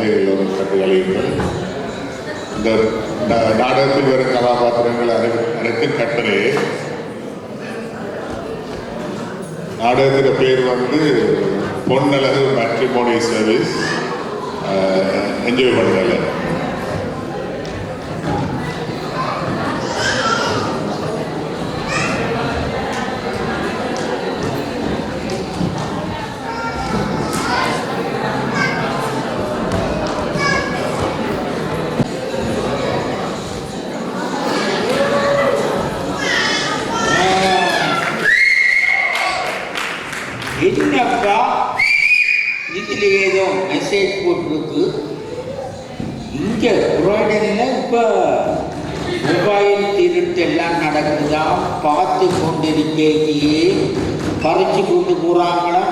நாடகத்தை எல்லோரும் கண்டு கழியுங்கள். இந்த நாடகத்தில் வரும் கதாபாத்திரங்கள் அனைத்தும் கட்டளை. நாடகத்தின் பேர் வந்து பொன்னழகு மேட்ரிமோனி சர்வீஸ். என்ஜாய் பண்ணுங்க. என்னப்பா இதில் ஏதோ மெசேஜ் போட்டிருக்கு. இங்கே குரானில் இப்போ மொபைல் திருட்டு எல்லாம் நடக்குதா, பார்த்து கொண்டிருக்கையே பறிச்சு கொண்டு போகிறாங்களா.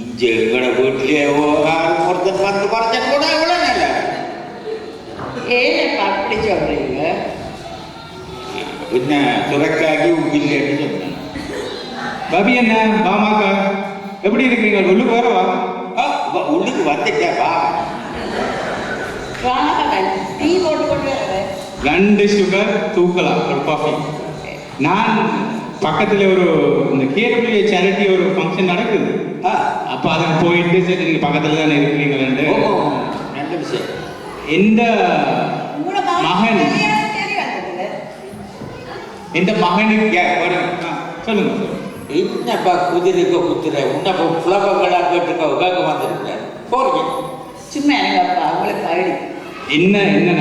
இங்கே எங்களோட வீட்டிலே ஒருத்தன் வந்து பறிச்ச கூட எவ்வளோ நல்ல. ஏன் அப்படி சொல்கிறீங்க? என்ன துறக்காகி இல்லைன்னு சொன்னேன். பபி என்ன மாமாக்கா எப்படி இருக்கீங்க? உள்ளுக்கு வரவா? உள்ளுக்கு வந்துட்டேப்பா. டீ போட்டு கொண்டு 2 சுகர் தூக்கலாம் ஒரு காஃபி. நான் பக்கத்தில் ஒரு இந்த கேரள சேரிட்டி ஒரு ஃபங்க்ஷன் நடக்குது. அப்போ அதுக்கு போயிட்டு சரி நீங்கள் பக்கத்தில் தானே இருக்கிறீங்களேன்ட்டு நல்ல விஷயம். எந்த மகனுக்கு சொல்லுங்க. என்னப்பா குதிரைக்க குத்துற உன்னை புலவங்களா கேட்டுக்க கேட்க வந்திருக்க போறீங்க சும்மா எனக்குப்பா அவங்களுக்கு ஐடி என்ன என்ன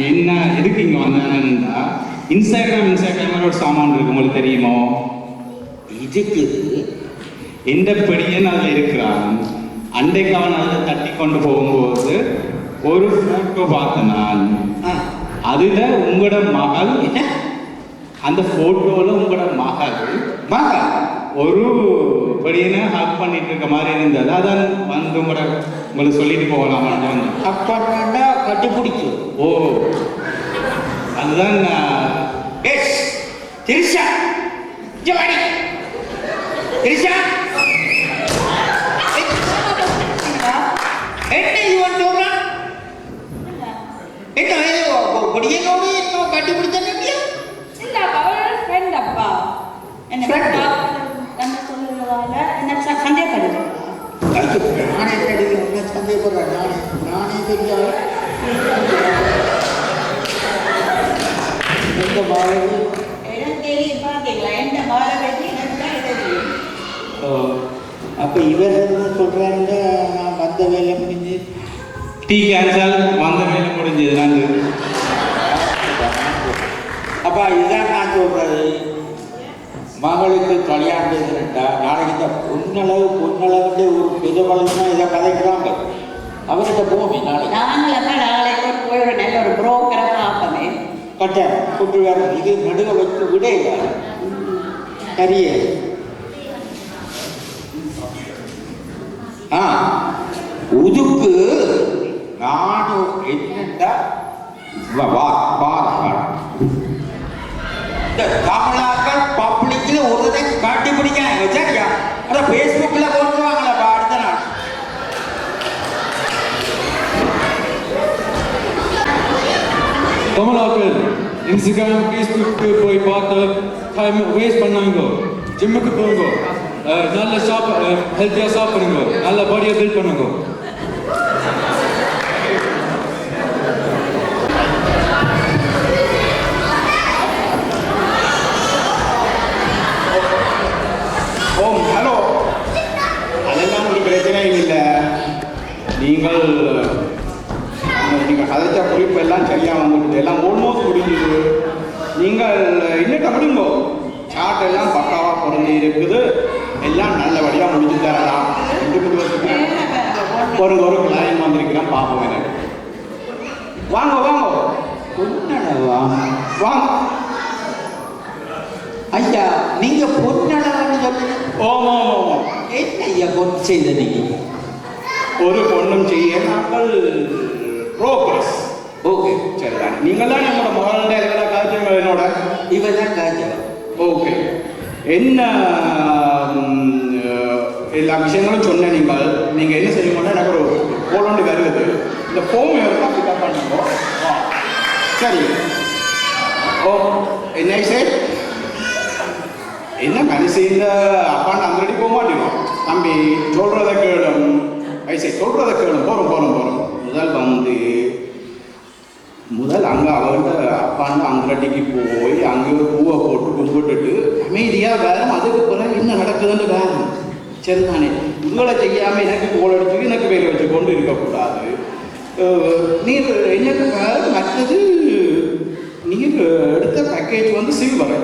என்ன எதுக்கு இங்கே வந்தானேன்னா இன்ஸ்டாகிராம் ஒரு சாமான் இருக்கு, உங்களுக்கு தெரியுமோ? இதுக்கு எந்த பெடியன் அதில் இருக்கிறான். அன்றைக்கு அவன் அதில் தட்டி கொண்டு போகும்போது ஒரு ஃபோட்டோ பார்த்தேன் நான். அதில் உங்களோட மகள், அந்த ஃபோட்டோவில் உங்களோட மகள் ஒரு படியனை ஹக் பண்ணிட்டு இருக்க மாதிரி இருந்தது. அதான் வந்து உங்களுக்கு சொல்லிட்டு போகலாமான்னு வந்தேன். அப்பாட்டா கட்டி பிடிச்சு. ஓ அதுதான் திரிஷா ஜவாடி திரிஷா என்ன இவன் சொல்றான்? என்ன படியனோடு என்ன கட்டி பிடிச்சா இல்ல அவரோட ஃப்ரெண்ட் அப்பா. என்ன ஃப்ரெண்ட் நம்ம சொல்லுறதால என்ன சந்தேகப்படுது. நானே என்ன சந்தேகப்படுறேன். நானே தெரியாது எந்த பாரதி எனக்கு தெரியும். பார்த்தீங்களா எந்த பாரதி எனக்கு தான் தெரியும். அப்போ இவர் என்ன சொல்கிறாங்க? நான் வந்த வேலை முடிஞ்சு டீ கேன்சல், வந்த வேலை முடிஞ்சது. நாங்கள் அப்பா இதுதான் நான் சொல்கிறது. மகளுக்கு கல்யாணம் பேசுகிறேன்டா. நாளைக்கு இந்த பொன்னளவுண்டு ஒரு பெருவளவுனா இதை கதைக்கிறாங்க. அவர்கிட்ட போவோமே நாளைக்கு. நாளைக்கு போய் ஒரு நல்ல ஒரு புரோக்கரை பார்ப்போமே. கட்டேன் கொண்டு வரணும். இது நடுக வச்சு விட இல்லை கரிய. உதுக்கு நானும் என்னண்டா இந்த தமிழாக்கள் பப்ளிக்ல ஒரு காட்டி பிடிக்காங்க சரியா? அதான் ஃபேஸ்புக்ல போட்டுருவாங்களா அடுத்த நாள். தமிழாக்கள் இன்ஸ்டாகிராம் ஃபேஸ்புக்கு போய் பார்த்து டைம் வேஸ்ட் பண்ணாங்க. ஜிம்முக்கு போங்க, நல்ல ஹெல்த்தியாக சாப்பிடுங்க, நல்ல பாடியை பில்ட் பண்ணுங்க. ஹலோ, அதெல்லாம் ஒரு பிரச்சனையும் இல்லை. நீங்கள் கதைச்ச குறிப்பு எல்லாம் சரியாக வந்துடுது. எல்லாம் ஆல்மோஸ்ட் முடிஞ்சுது. நீங்கள் இன்னும் முடியுங்கோ. சார்ட் எல்லாம் பக்காவாக பொருந்தி இருக்குது. எல்லாம் நல்லபடியாக முடிஞ்சு தரலாம். ஒரு கிளைன் வந்திருக்கிறேன், பார்ப்போம். எனக்கு வாங்க வாங்க. ஐயா நீங்க பொன்னளவுன்னு சொல்லுங்க. ஓமா என்ன ஐயா பொண்ணு செய்த நீங்க? ஒரு பொண்ணும் செய்ய நாங்கள் ப்ரோக்ரஸ். ஓகே சரிதான். நீங்கள் தான் என்னோட மகளோட எல்லா காய்ச்சல் என்னோட இவன் தான் காய்ச்சல். ஓகே, என்ன எல்லா விஷயங்களும் சொன்னேன். நீங்கள் என்ன செய்யணும்னா எனக்கு ஒரு போலோண்டு வருது. இந்த ஃபோம் எல்லாம் பிக்கப் பண்ணுங்க. சரி. ஓ என்ன சார், என்ன மனுஷன் அப்பான்னு அங்கடி போக மாட்டேங்கிறோம். தம்பி சொல்கிறத கேளும், ஐசை சொல்கிறத கேளும். போகிறோம். முதல் அங்கே அவர்கிட்ட அப்பான்னு அங்கடிக்கு போய் அங்கே ஒரு பூவை போட்டு கும்பிட்டுட்டு அமைதியாக வேறும். அதுக்கு பிறகு என்ன நடக்குதுன்னு வேறும். சரிதானே, உங்களை செய்யாமல் எனக்கு கோல் அடிச்சு எனக்கு வேலை வச்சு கொண்டு இருக்கக்கூடாது. நீர் எனக்கு மற்றது நீர் எடுத்த பேக்கேஜ் வந்து சில்வர்,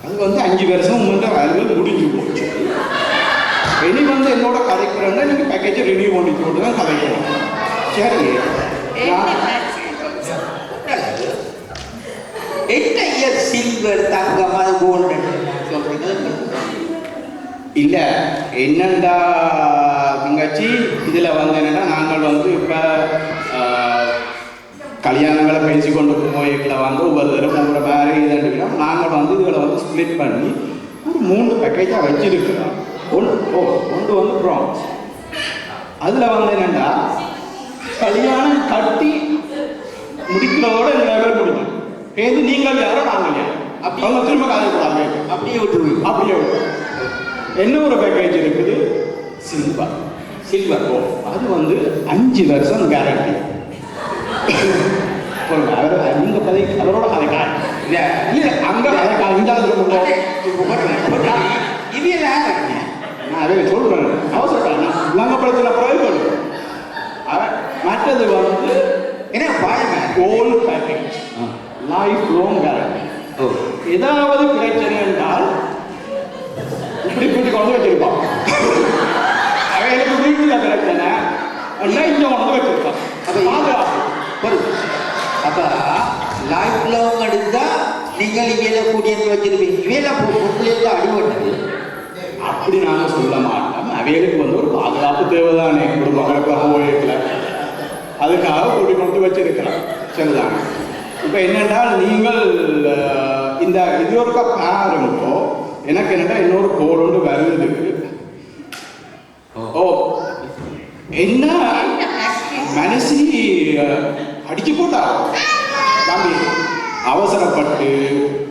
அது வந்து 5 வருஷம் முன்னே வேல்யூ முடிஞ்சு போச்சு. இனி வந்து என்னோட கதைக்கிறேன்னா நீங்கள் பேக்கேஜை ரினியூ பண்ணி போட்டு தான் கதைக்கிறோம். சரி, என்ன சில்வர் தங்கம் அது கோல்டு சொல்றீங்க? இல்லை என்னண்டா தங்கச்சி, இதில் வந்து என்னென்னா நாங்கள் வந்து இப்போ கல்யாணங்களை பேசி கொண்டு போய்களை வந்து ஒவ்வொரு வேறு இதுன்னா நாங்கள் வந்து இதில் வந்து ஸ்ப்ளிட் பண்ணி ஒரு 3 பேக்கேஜாக வச்சிருக்கிறோம். ஒன்று வந்து ப்ரான்ஸ். அதில் வந்து என்னென்னா கல்யாணம் கட்டி முடிக்கிறதோட இந்த லெவல் முடியும். பேருந்து நீங்கள் யாரோ நாங்கள் யாரும் அப்படி அவங்க திரும்ப காலை கூடாது, அப்படியே விட்டு என்ன ஒரு பேக்கேஜ் இருக்குது சில்வர். அது வந்து 5 வருஷம் கேரண்டி. நீங்கள் பதவி அவரோட கதைக்கா இல்லை அங்கே கதைக்கா இது நான் அதை சொல்கிறேன். அவசரம் விளங்கப்படுத்தின பிறகு மற்றது வந்து என்ன பாயமே ஓல் பேக்கேஜ் லைஃப் லாங் கேரண்டி. ஏதாவது பிரச்சனை என்றால் இப்படி கூட்டி கொண்டு வச்சிருப்பான். எனக்கு வீட்டில் பிரச்சனை இங்கே கொண்டு வச்சிருப்பான். அது பாதுகாப்பு. அப்போ லைஃப் லாங் எடுத்தா நீங்கள் இவையில கூட்டிட்டு வச்சிருப்பீங்க. இவையில பொருள் அடிபட்டது அப்படி நாங்கள் சொல்ல மாட்டோம். அவைகளுக்கு வந்து ஒரு பாதுகாப்பு தேவைதானே குடும்பங்களுக்கு போயிருக்கல, அதுக்காக கூட்டி கொண்டு வச்சிருக்கிறோம். சரிதாங்க. இப்போ என்னென்றால் நீங்கள் இந்த இது ஒரு பாருங்கோ, எனக்கு என்னென்னா இன்னொரு கோல் ஒன்று வருது. ஓ என்ன மனசி அடிச்சு போட்டா தம்பி, அவசரப்பட்டு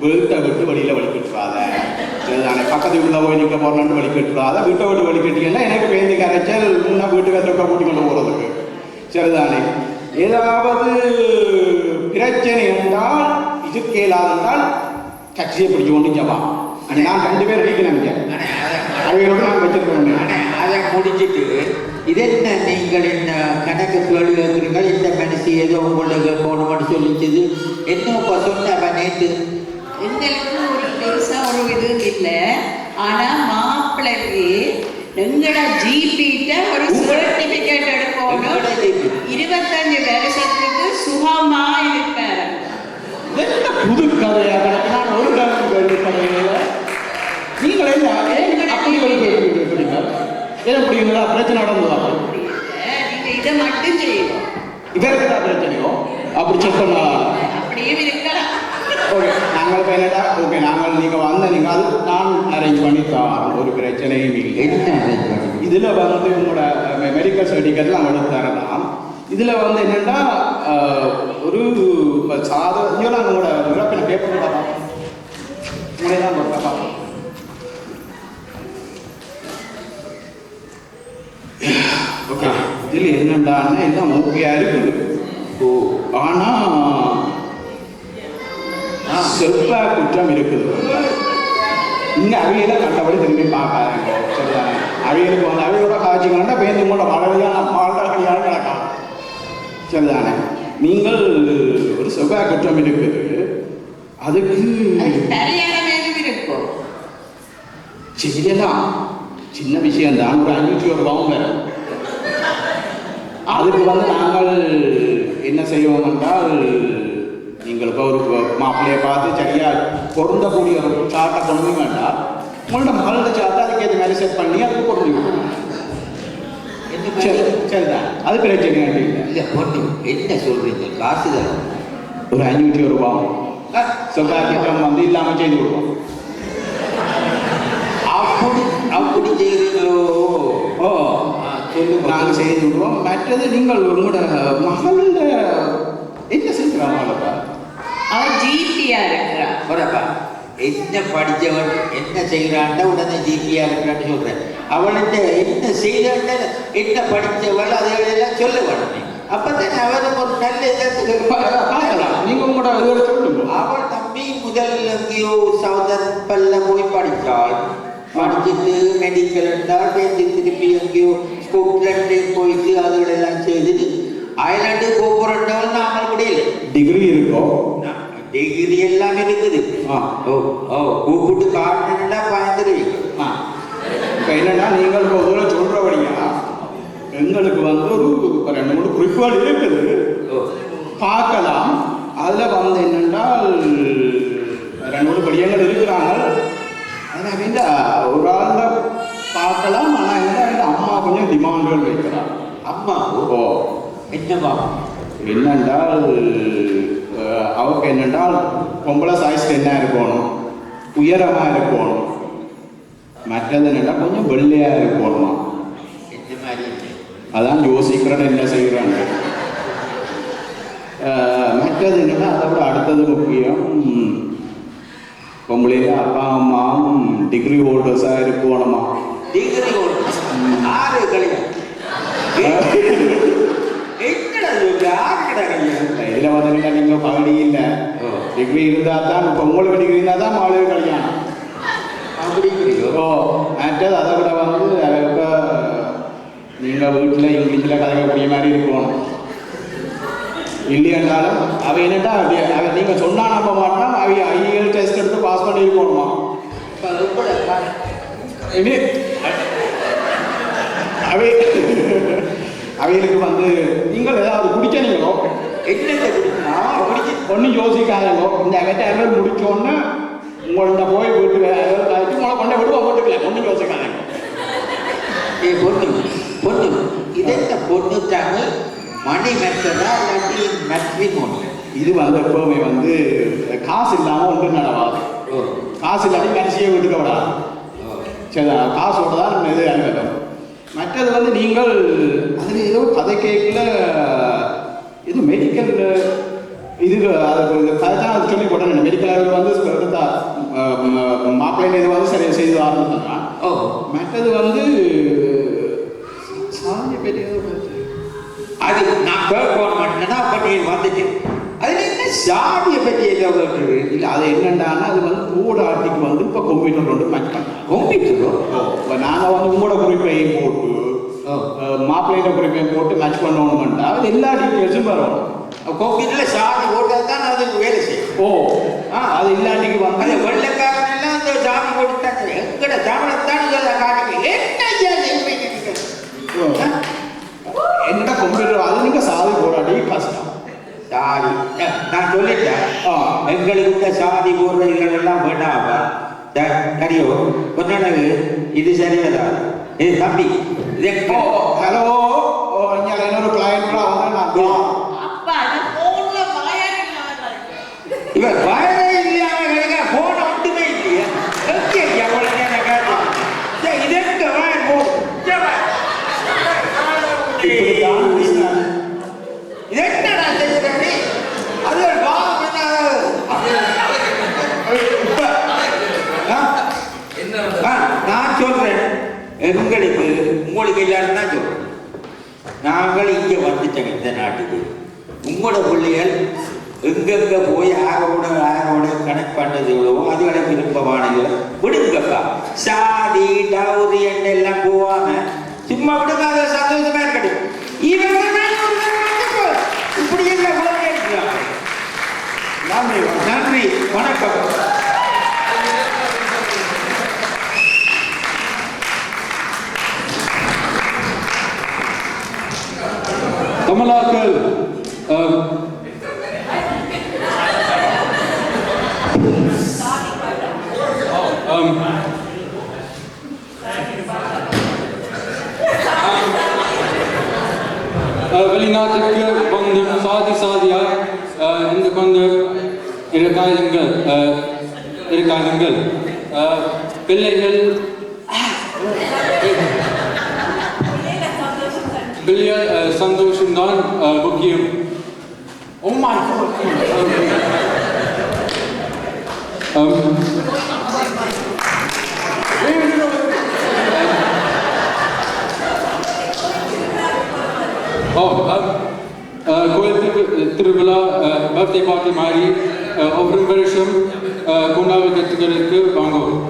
வீட்டை விட்டு வெளியில் வலிக்கட்டுறாத. சரிதானே, பக்கத்து வீட்டில் போய் நிற்க போறோம்னு வலிக்கட்டுறாத. வீட்டை விட்டு வலிக்கட்டீங்கன்னா எனக்கு பேருந்து கரைச்சல் முன்னா வீட்டுக்கு தொக்க கூட்டி கொண்டு போகிறதுக்கு. சரிதானே, ஏதாவது பிரச்சனை என்றால் இது கேளாதென்றால் கட்சியை பிடிச்சு கொண்டு ஜபா. நான் 2 பேர் அடிக்கணும் அவையோடு நான் வச்சிருக்கேன். அதை முடிச்சுட்டு இதென்ன நீங்கள் என்ன கணக்கு கேள்வி கேட்குறீங்கள்? இந்த மனசு ஏதோ உங்களுக்கு போகணும்னு சொல்லிச்சது என்ன சொன்ன நேற்று? எங்களுக்கு ஒரு பெருசா ஒரு இது இல்லை. ஆனா மாப்பிள்ளைக்கு எங்களோட ஜிபிட்ட ஒரு சர்டிபிகேட் எடுக்கணும். 25 வருஷத்துக்கு சுகமா இருப்பார். புது கதையாக நான் ஒரு கதையில நீங்கள் என்ன அப்படி ஏன் அப்படிங்களா பிரச்சனை நடந்ததா? நீங்க இதை மட்டும் செய்யணும். இவருக்கு தான் பிரச்சனையோ அப்படி செக் பண்ணா அப்படியே இருக்கலாம். ஓகே, நாங்கள் இப்போ என்னடா ஓகே நாங்கள் நீங்கள் வந்த நீங்கள் அது நான் அரேஞ்ச் பண்ணி தான், ஒரு பிரச்சனையும் இல்லை. இதில் வந்து உங்களோட மெடிக்கல் சர்டிஃபிகேட் நம்ம எடுத்து தரலாம். இதில் வந்து என்னென்னா ஒரு சாதாரண உங்களோட இழப்பின பேப்பர் கூட பார்ப்போம். உங்களே தான் கொடுத்தா பார்ப்போம். ஓகே, இதில் என்னண்டான்னா எல்லாம் ஓகேயாக இருக்குது. ஆனால் செல்ஃபா குற்றம் இருக்குது. இங்கே அவையில கண்டபடி திரும்பி பார்க்காங்க. சரிதானே, அவைகளுக்கு வந்து அவையோட காட்சிகள்னா பேருந்து கூட வாழ்க்கையான நடக்கலாம். சரிதானே, நீங்கள் ஒரு செவ்வா குற்றம் இருக்குது. அதுக்கு செய்யலாம், சின்ன விஷயம்தான். ஒரு 500 ரூபாவும் வரும். அதுக்கு வந்து நாங்கள் என்ன செய்வோம் என்றால், நீங்கள் இப்போ ஒரு மாப்பிள்ளையை பார்த்து சரியாக பொருந்தக்கூடிய ஒரு சாட்டை கொண்டு வேண்டாம், உங்களோட மகளோட சாட்டை அதுக்கேற்ற மாதிரி செட் பண்ணி அதுக்கு பொருந்துக்கும். சரிதான், அது பிரச்சனை இல்லை. பொண்ணு என்ன சொல்றீங்க? காசு தான் ஒரு 500 ரூபாய் சொல்லாக்கிட்டம் வந்து இல்லாமல் செய்து கொடுப்போம். அப்படி செய்கிறீங்களோ? ஓ சொல்லுங்க. நாங்கள் செய்து விடுவோம். மற்றது நீங்கள் உங்களோட மகளோட என்ன செய்கிறாங்களப்பா? அவன் ஜிபியா இருக்கிறான். போறப்பா என்ன படித்தவன் என்ன செய்கிறான்டா உடனே ஜிபியா இருக்கிறான்னு சொல்கிறேன். அவள்கிட்ட என்ன செய்தான்ட என்ன படித்தவள் அதையெல்லாம் சொல்ல வேணும். அப்பதான் அவருக்கு ஒரு நல்ல இதத்துக்கு பார்க்கலாம். நீங்கள் உங்களோட இதை சொல்லுங்க. அவள் தம்பி முதல் எங்கேயோ சவுதர்பல்ல போய் படித்தாள். படிச்சுட்டு மெடிக்கல் என்றால் திருப்பி எங்கேயோ ஸ்கொட்லாண்டு போயிட்டு அதுகளெல்லாம் செய்துட்டு அயர்லாண்டு போகிறோம். நாங்கள் முடியல. டிகிரி இருக்கோம், டிகிரி எல்லாம் இருக்குது. கூப்பிட்டு காட்டணுன்னா பயந்துருவீங்க. இப்போ என்னன்னா நீங்கள் இப்போ உங்களை சொல்கிறபடியா எங்களுக்கு வந்து ஒரு 2-3 குறிப்புகள் இருக்குது, பார்க்கலாம். அதில் வந்து என்னென்றால் 2-3 படியங்கள் இருக்கிறாங்க. அதில் வந்து ஒரு ஆளில் பார்க்கலாம். ஆனால் என்ன அம்மா கொஞ்சம் டிமாண்டுகள் வைக்கிறாங்க. அம்மா ஓ என்னம்மா? என்னென்றால் அவருக்கு என்னென்றால் பொம்பளை சைஸ் 10 இருக்கணும், உயரமாக இருக்கணும், மற்றது என்னென்னா கொஞ்சம் வெள்ளையாக இருக்கணுமா. என்ன மாதிரி அதான் யோசிக்கிறேன்னு என்ன செய்கிறாங்க. மற்றது என்னென்னா அதை விட அடுத்தது முக்கியம், பொம்பளையில அப்பா அம்மாவும் டிகிரி ஹோல்டர்ஸாக இருக்கணுமா. டிகிரி ஆறு கழிவு இதில் வந்து நீங்கள் பகுதி இல்லை, டிகிரி இருந்தால் தான். இப்போ உங்களுக்கு டிகிரி இருந்தால் தான் மாணவர் கல்யாணம் அப்படிங்கிறீங்க. மற்றது அதை விட வந்து இப்போ நீங்கள் வீட்டில் இங்கிலீஷில் கதைக்கக்கூடிய மாதிரி இருக்கணும். இல்லையென்றாலும் அவ என்னட்டா அவ நீங்கள் சொன்னால் நம்ப மாட்டோம். அவை ஐஇஎல் டெஸ்ட் எடுத்து பாஸ் பண்ணி இருக்கணுமா. அவை அவைகளுக்கு வந்து நீங்கள் ஏதாவது குடிச்சீங்களோ ஒன்றும் யோசிக்காதீங்களோ. இந்த வெட்டாமல் முடிச்சோன்னு உங்கள்கிட்ட போய் வீட்டுக்கு உங்களை கொண்டே விடுவோம் போட்டுக்கல. ஒன்றும் யோசிக்காதீங்க. பொண்ணு பொண்ணு இதென்ன பொண்ணு தாங்க மணி மெத்தடா இல்லாட்டி மெட்ரிமோனி? இது வந்து எப்பவுமே வந்து காசு இல்லாமல் ஒன்று நடவாது. காசு இல்லாட்டி கடைசியை வீட்டுக்கு விடாது. சரி, காசோட தான் இது அனுபவம். மற்றது வந்து நீங்கள் அதில் ஏதோ கதை கேட்கல, இது மெடிக்கல் இதுக்கு அதுக்கு கதை தான் அது சொல்லி போட்டேன். மெடிக்கல் வந்து மாப்பிள்ளை இது வந்து சரி செய்து ஆரம்பித்தாங்க. மற்றது வந்து சாதியை பற்றி அது நான் கேட்கணும் மட்டும்னா அப்படி வந்துட்டு அதில் என்ன சாதியை பற்றி ஏதோ இல்லை. அது என்னென்னா அது வந்து கூட ஆட்டிக்கு வந்து இப்போ கம்ப்யூட்டர் கொண்டு மேட்ச் பண்ணாங்க. கம்ப்யூட்டரோ இப்போ நாங்கள் வந்து உங்களோட குறிப்பையும் போட்டு மாப்பிள்ளையோட குறிப்பையும் போட்டு மேட்ச் பண்ணணும்னா அது எல்லா டீட்டெயில்ஸும் வரணும். கம்ப்யூட்டரில் சாதி போட்டால் தான் அதுக்கு வேலை செய்யும். அது இல்லாட்டிக்கு வந்து அது வெள்ளக்காரன் எல்லாம் அந்த சாமி போட்டுட்டாங்க. எங்கட தமிழத்தான் காட்டுங்க. என்னடா கம்ப்யூட்டர் அது நீங்கள் சாதி போராடி கஷ்டம். சாதி நான் சொல்லிட்டேன். எங்களுக்கு சாதி போடுறதுகள் எல்லாம் வேண்டாமா கரியோ கொஞ்சம் இது சரியாதா? இது தம்பி ஹலோ இன்னொரு கிளையண்ட்லாம் வந்து நான் இவன் வயதே இல்லையா போன ஒன்றுமே இல்லையா? இதற்கு இதென்ன செய்யறேன் அது நான் சொல்றேன். எங்களுக்கு உங்களுக்கு எல்லாரும் தான் சொல்றேன். நாங்கள் இங்கே வந்துட்டோம் இந்த நாட்டுக்கு. உங்களோட பிள்ளைகள் எங்கெங்க போய் ஆரோட கனெக்ட் பண்ணது எவ்வளவோ அதுகளை விருப்பமானது விடுங்கப்பா. சாதி டவுரி எல்லாம் போவாம சும்மா விடுங்க. அதை சந்தோஷமா இருக்கட்டும். இப்படி எல்லாம் நன்றி நன்றி வணக்கம். தமிழாக்கள் வெளிநாட்டுக்கு வந்து சாதியாய் இந்த கொண்டு இருக்காதுங்கள் பிள்ளைகள் பில்லியல் சந்தோஷம் தான் முக்கியம். Oh my God. கோயில் திருவிழா பர்த்டே பார்ட்டி மாதிரி ஒவ்வொரு வருஷம் கொண்டாடுறதுக்கு வாங்குவோம்.